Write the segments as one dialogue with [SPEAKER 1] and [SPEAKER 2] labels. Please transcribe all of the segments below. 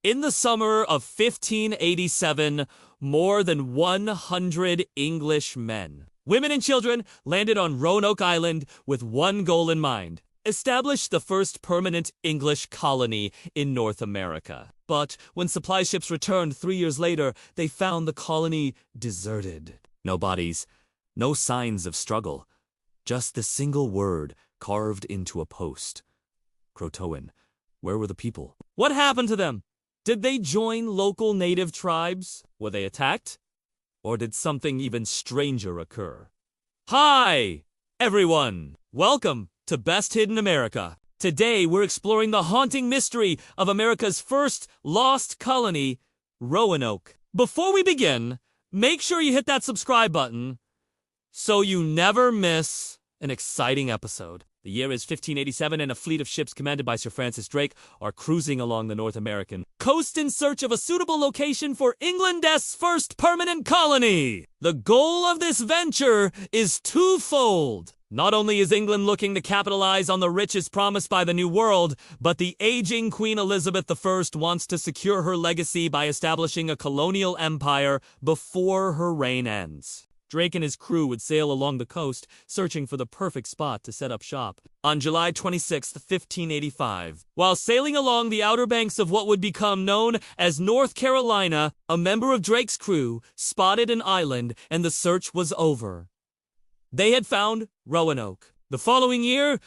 [SPEAKER 1] In the summer of 1587, more than 100 English men, women and children landed on Roanoke Island with one goal in mind: establish the first permanent English colony in North America. But when supply ships returned 3 years later, they found the colony deserted. No bodies, no signs of struggle, just the single word carved into a post. Croatoan. Where were the people? What happened to them? Did they join local native tribes? Were they attacked? Or did something even stranger occur? Hi, everyone! Welcome to Best Hidden America. Today, we're exploring the haunting mystery of America's first lost colony, Roanoke. Before we begin, make sure you hit that subscribe button so you never miss an exciting episode. The year is 1587, and a fleet of ships commanded by Sir Francis Drake are cruising along the North American coast in search of a suitable location for England's first permanent colony. The goal of this venture is twofold. Not only is England looking to capitalize on the riches promised by the New World, but the aging Queen Elizabeth I wants to secure her legacy by establishing a colonial empire before her reign ends. Drake and his crew would sail along the coast, searching for the perfect spot to set up shop. On July 26, 1585, while sailing along the outer banks of what would become known as North Carolina, a member of Drake's crew spotted an island, and the search was over. They had found Roanoke. The following year,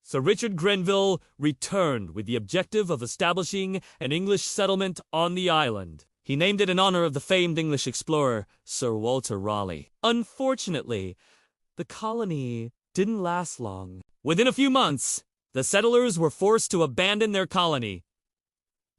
[SPEAKER 1] Sir Richard Grenville returned with the objective of establishing an English settlement on the island. He named it in honor of the famed English explorer, Sir Walter Raleigh. Unfortunately, the colony didn't last long. Within a few months, the settlers were forced to abandon their colony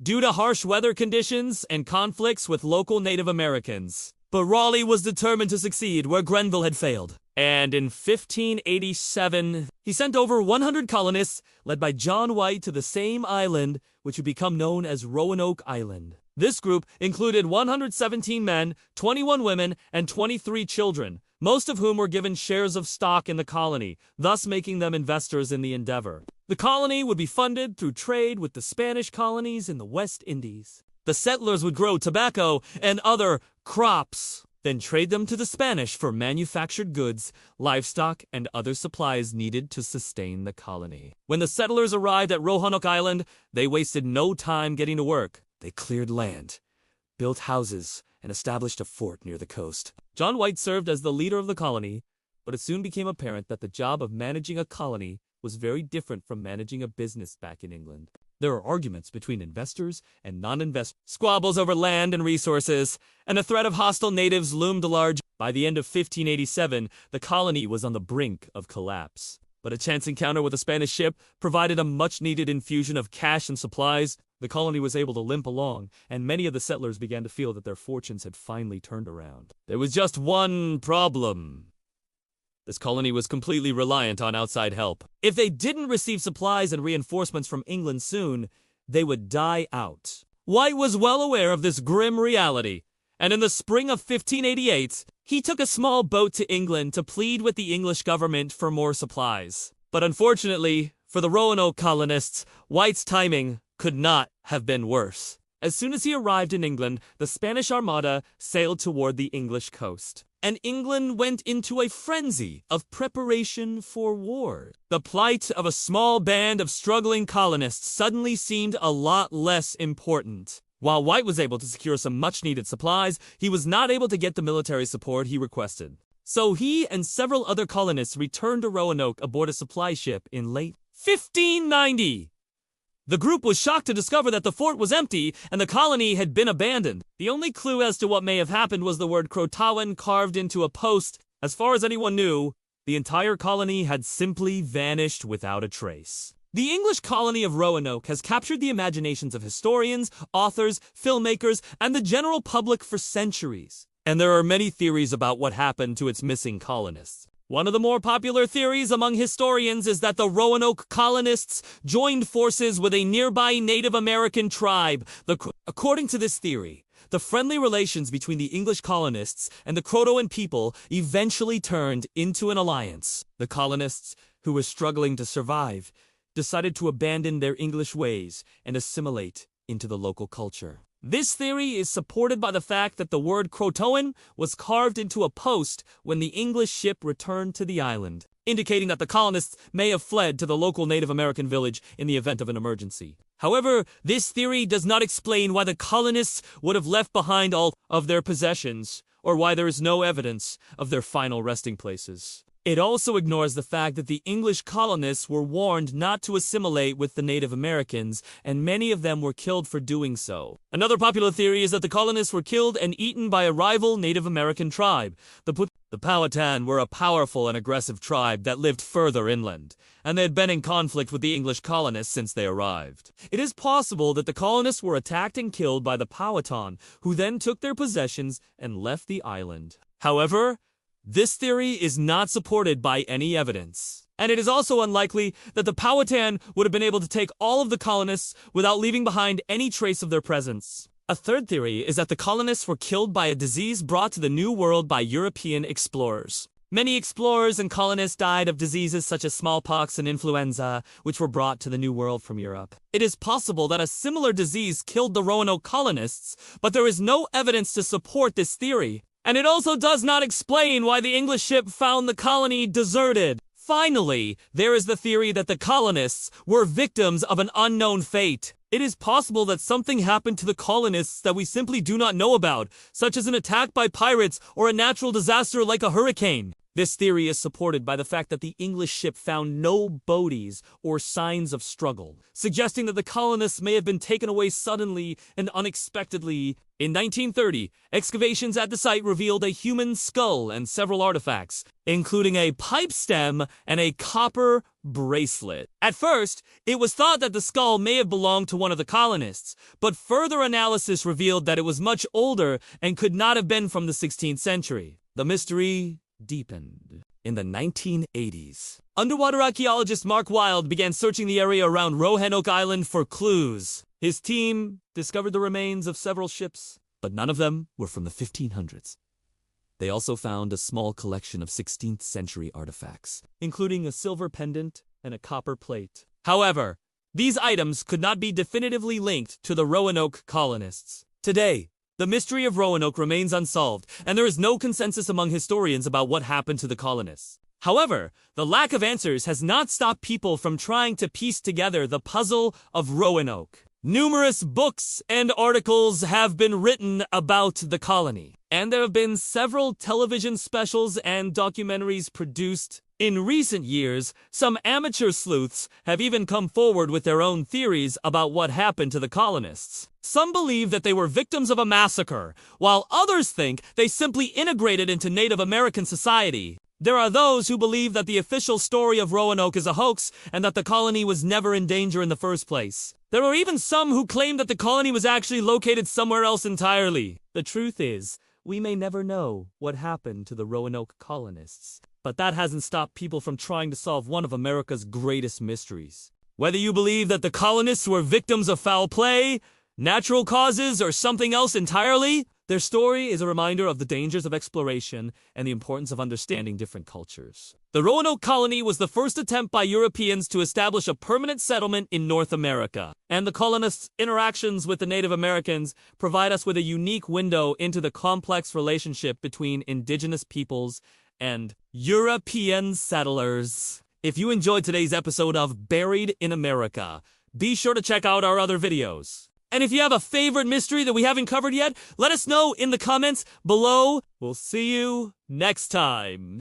[SPEAKER 1] due to harsh weather conditions and conflicts with local Native Americans. But Raleigh was determined to succeed where Grenville had failed. And in 1587, he sent over 100 colonists, led by John White, to the same island, which would become known as Roanoke Island. This group included 117 men, 21 women, and 23 children, most of whom were given shares of stock in the colony, thus making them investors in the endeavor. The colony would be funded through trade with the Spanish colonies in the West Indies. The settlers would grow tobacco and other crops, then trade them to the Spanish for manufactured goods, livestock, and other supplies needed to sustain the colony. When the settlers arrived at Roanoke Island, they wasted no time getting to work. They cleared land, built houses, and established a fort near the coast. John White served as the leader of the colony, but it soon became apparent that the job of managing a colony was very different from managing a business back in England. There were arguments between investors and non-investors, squabbles over land and resources, and the threat of hostile natives loomed large. By the end of 1587, the colony was on the brink of collapse. But a chance encounter with a Spanish ship provided a much-needed infusion of cash and supplies. The colony was able to limp along, and many of the settlers began to feel that their fortunes had finally turned around. There was just one problem. This colony was completely reliant on outside help. If they didn't receive supplies and reinforcements from England soon, they would die out. White was well aware of this grim reality, and in the spring of 1588, he took a small boat to England to plead with the English government for more supplies. But unfortunately, for the Roanoke colonists, White's timing could not have been worse. As soon as he arrived in England, the Spanish Armada sailed toward the English coast, and England went into a frenzy of preparation for war. The plight of a small band of struggling colonists suddenly seemed a lot less important. While White was able to secure some much-needed supplies, he was not able to get the military support he requested. So he and several other colonists returned to Roanoke aboard a supply ship in late 1590. The group was shocked to discover that the fort was empty and the colony had been abandoned. The only clue as to what may have happened was the word Croatoan carved into a post. As far as anyone knew, the entire colony had simply vanished without a trace. The English colony of Roanoke has captured the imaginations of historians, authors, filmmakers, and the general public for centuries. And there are many theories about what happened to its missing colonists. One of the more popular theories among historians is that the Roanoke colonists joined forces with a nearby Native American tribe. According to this theory, the friendly relations between the English colonists and the Croatoan people eventually turned into an alliance. The colonists, who were struggling to survive, decided to abandon their English ways and assimilate into the local culture. This theory is supported by the fact that the word Croatoan was carved into a post when the English ship returned to the island, indicating that the colonists may have fled to the local Native American village in the event of an emergency. However, this theory does not explain why the colonists would have left behind all of their possessions, or why there is no evidence of their final resting places. It also ignores the fact that the English colonists were warned not to assimilate with the Native Americans, and many of them were killed for doing so. Another popular theory is that the colonists were killed and eaten by a rival Native American tribe. The Powhatan were a powerful and aggressive tribe that lived further inland, and they had been in conflict with the English colonists since they arrived. It is possible that the colonists were attacked and killed by the Powhatan, who then took their possessions and left the island. However, this theory is not supported by any evidence, and it is also unlikely that the Powhatan would have been able to take all of the colonists without leaving behind any trace of their presence. A third theory is that the colonists were killed by a disease brought to the New World by European explorers. Many explorers and colonists died of diseases such as smallpox and influenza, which were brought to the New World from Europe. It is possible that a similar disease killed the Roanoke colonists, but there is no evidence to support this theory. And it also does not explain why the English ship found the colony deserted. Finally, there is the theory that the colonists were victims of an unknown fate. It is possible that something happened to the colonists that we simply do not know about, such as an attack by pirates or a natural disaster like a hurricane. This theory is supported by the fact that the English ship found no bodies or signs of struggle, suggesting that the colonists may have been taken away suddenly and unexpectedly. In 1930, excavations at the site revealed a human skull and several artifacts, including a pipe stem and a copper bracelet. At first, it was thought that the skull may have belonged to one of the colonists, but further analysis revealed that it was much older and could not have been from the 16th century. The mystery deepened. In the 1980s, underwater archaeologist Mark Wilde began searching the area around Roanoke Island for clues. His team discovered the remains of several ships, but none of them were from the 1500s. They also found a small collection of 16th century artifacts, including a silver pendant and a copper plate. However, these items could not be definitively linked to the Roanoke colonists. Today, the mystery of Roanoke remains unsolved, and there is no consensus among historians about what happened to the colonists. However, the lack of answers has not stopped people from trying to piece together the puzzle of Roanoke. Numerous books and articles have been written about the colony, and there have been several television specials and documentaries produced. In recent years, some amateur sleuths have even come forward with their own theories about what happened to the colonists. Some believe that they were victims of a massacre, while others think they simply integrated into Native American society. There are those who believe that the official story of Roanoke is a hoax and that the colony was never in danger in the first place. There are even some who claim that the colony was actually located somewhere else entirely. The truth is, we may never know what happened to the Roanoke colonists. But that hasn't stopped people from trying to solve one of America's greatest mysteries. Whether you believe that the colonists were victims of foul play, natural causes, or something else entirely, their story is a reminder of the dangers of exploration and the importance of understanding different cultures. The Roanoke colony was the first attempt by Europeans to establish a permanent settlement in North America, and the colonists' interactions with the Native Americans provide us with a unique window into the complex relationship between indigenous peoples and European settlers. If you enjoyed today's episode of Buried in America, be sure to check out our other videos. And if you have a favorite mystery that we haven't covered yet, let us know in the comments below. We'll see you next time.